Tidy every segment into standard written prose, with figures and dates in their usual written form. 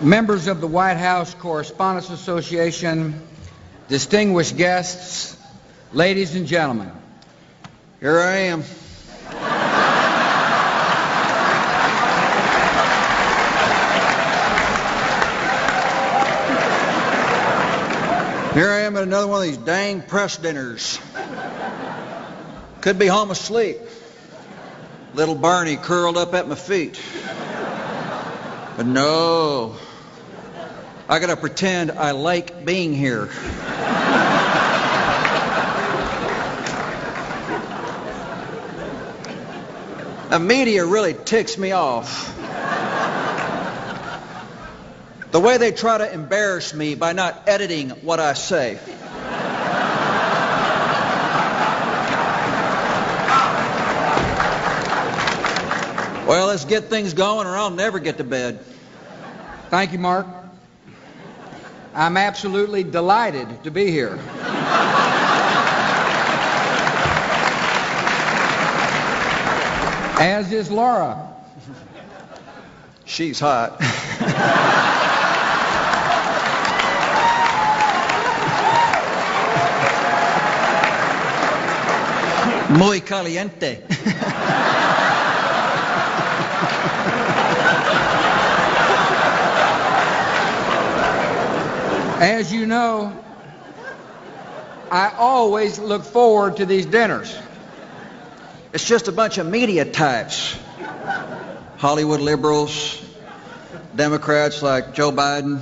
Members of the White House Correspondents Association, distinguished guests, ladies and gentlemen. Here I am. Here I am at another one of these dang press dinners. Could be home asleep. Little Barney curled up at my feet. But no, I gotta pretend I like being here. The media really ticks me off. The way they try to embarrass me by not editing what I say. Well, let's get things going or I'll never get to bed. Thank you, Mark. I'm absolutely delighted to be here. As is Laura. She's hot. Muy caliente. As you know, I always look forward to these dinners. It's just a bunch of media types. Hollywood liberals, Democrats like Joe Biden.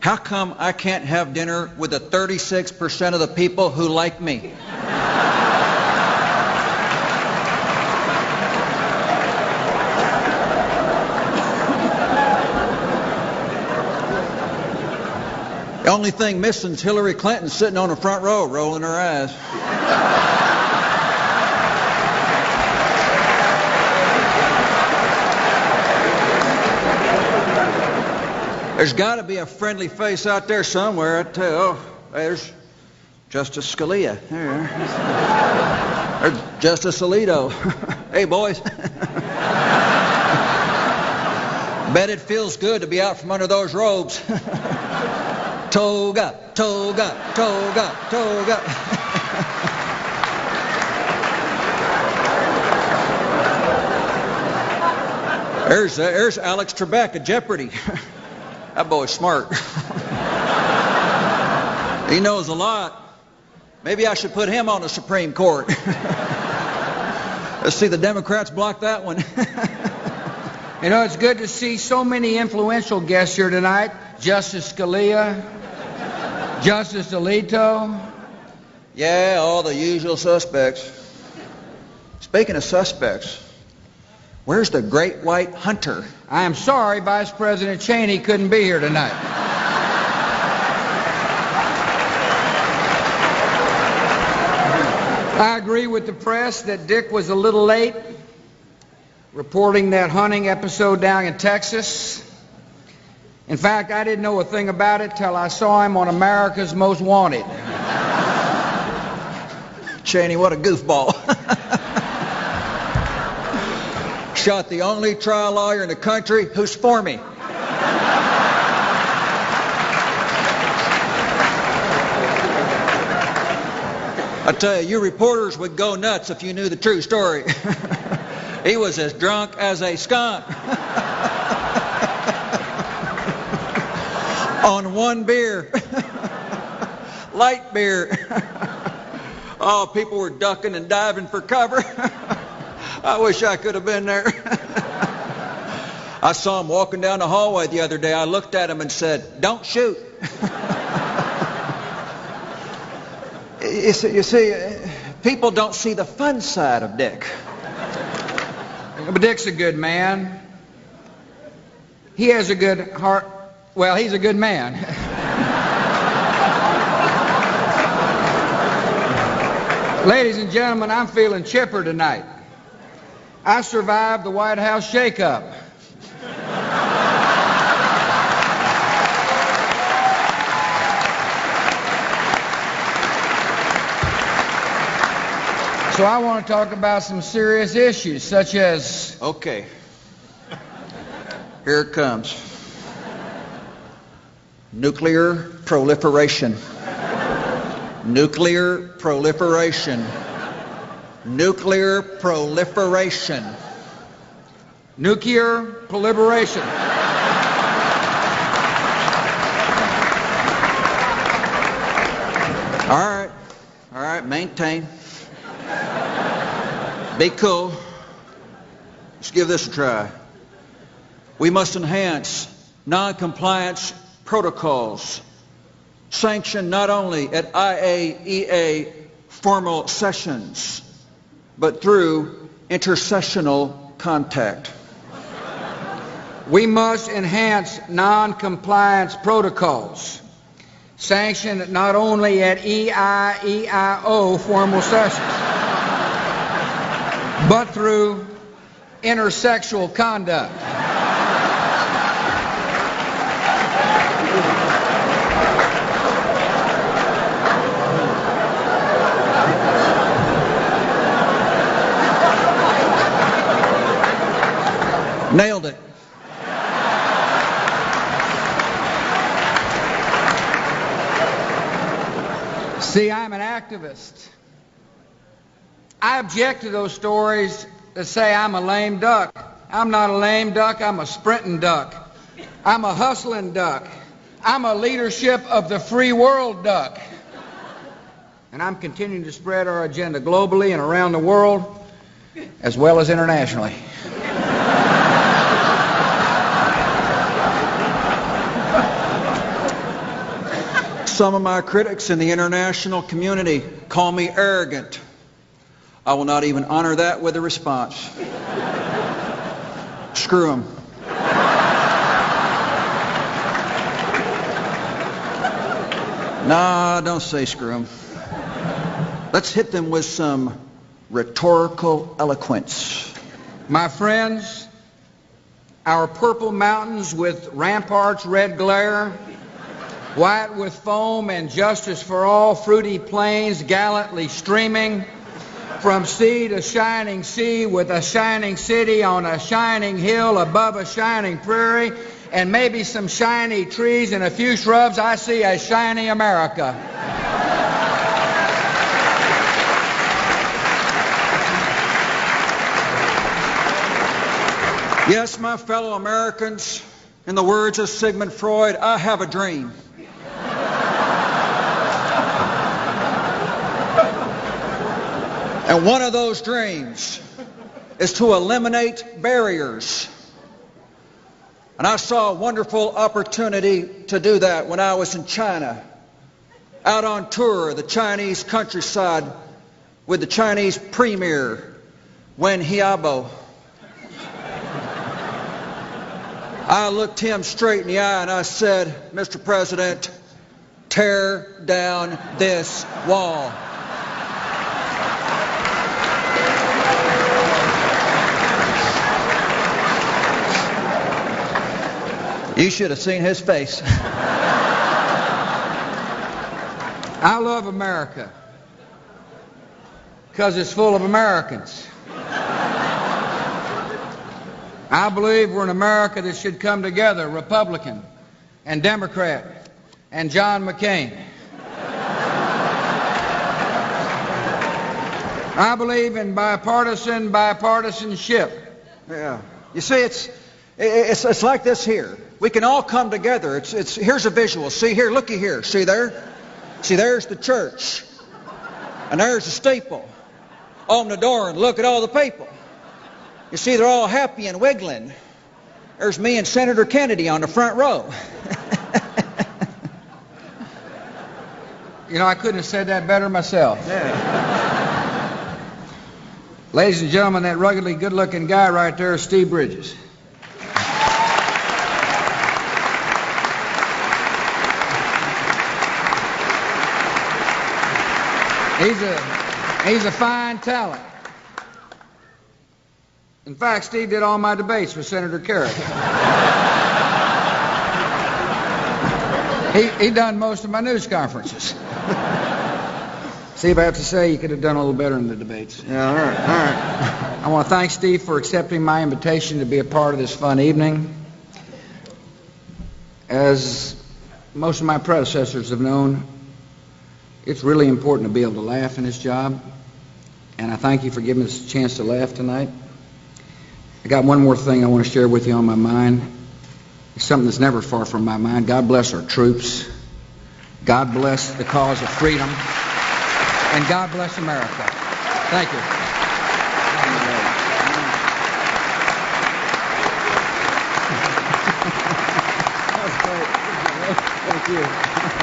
How come I can't have dinner with the 36% of the people who like me? The only thing missing is Hillary Clinton sitting on the front row rolling her eyes. There's got to be a friendly face out there somewhere. I tell you, oh, there's Justice Scalia. There's Justice Alito. Hey, boys. Bet it feels good to be out from under those robes. Toga, toga, toga, toga. There's Alex Trebek at Jeopardy. That boy's smart. He knows a lot. Maybe I should put him on the Supreme Court. Let's see, the Democrats block that one. You know, it's good to see so many influential guests here tonight. Justice Scalia, Justice Alito. Yeah, all the usual suspects. Speaking of suspects, where's the great white hunter? I am sorry Vice President Cheney couldn't be here tonight. I agree with the press that Dick was a little late reporting that hunting episode down in Texas. In fact, I didn't know a thing about it till I saw him on America's Most Wanted. Cheney, what a goofball. Shot the only trial lawyer in the country who's for me. I tell you, you reporters would go nuts if you knew the true story. He was as drunk as a skunk. On one beer. Light beer. Oh, people were ducking and diving for cover. I wish I could have been there. I saw him walking down the hallway the other day. I looked at him and said, "Don't shoot." You see, people don't see the fun side of Dick. But Dick's a good man. He has a good heart. Well, he's a good man. Ladies and gentlemen, I'm feeling chipper tonight. I survived the White House shakeup. So I want to talk about some serious issues, such as... Okay. Here it comes. Nuclear proliferation. Nuclear proliferation. Nuclear proliferation. Nuclear proliferation. All right, maintain. Be cool. Let's give this a try. We must enhance non-compliance protocols, sanctioned not only at IAEA formal sessions, but through intersessional contact. We must enhance non-compliance protocols, sanctioned not only at EIEIO formal sessions, but through intersexual conduct. Nailed it. See, I'm an activist. I object to those stories that say I'm a lame duck. I'm not a lame duck, I'm a sprinting duck. I'm a hustling duck. I'm a leadership of the free world duck. And I'm continuing to spread our agenda globally and around the world, as well as internationally. Some of my critics in the international community call me arrogant. I will not even honor that with a response. Screw them. Nah, don't say screw them. Let's hit them with some rhetorical eloquence. My friends, our purple mountains with ramparts red glare, white with foam and justice for all, fruity plains gallantly streaming, from sea to shining sea with a shining city on a shining hill above a shining prairie, and maybe some shiny trees and a few shrubs, I see a shiny America. Yes, my fellow Americans, in the words of Sigmund Freud, I have a dream. And one of those dreams is to eliminate barriers. And I saw a wonderful opportunity to do that when I was in China, out on tour of the Chinese countryside with the Chinese premier, Wen Jiabo. I looked him straight in the eye and I said, Mr. President, tear down this wall. You should have seen his face. I love America because it's full of Americans. I believe we're an America that should come together, Republican and Democrat and John McCain. I believe in bipartisanship. Yeah. You see, it's like this here. We can all come together. Here's a visual. See here, looky here. See there? See, there's the church. And there's the steeple. Open the door and look at all the people. You see, they're all happy and wiggling. There's me and Senator Kennedy on the front row. You know, I couldn't have said that better myself. Yeah. Ladies and gentlemen, that ruggedly good-looking guy right there is Steve Bridges. He's a fine talent. In fact, Steve did all my debates with Senator Kerry. He done most of my news conferences. Steve, I have to say, you could have done a little better in the debates. Yeah, all right. I want to thank Steve for accepting my invitation to be a part of this fun evening. As most of my predecessors have known, it's really important to be able to laugh in this job. And I thank you for giving us a chance to laugh tonight. I got one more thing I want to share with you on my mind. It's something that's never far from my mind. God bless our troops. God bless the cause of freedom. And God bless America. Thank you. That's great. Thank you.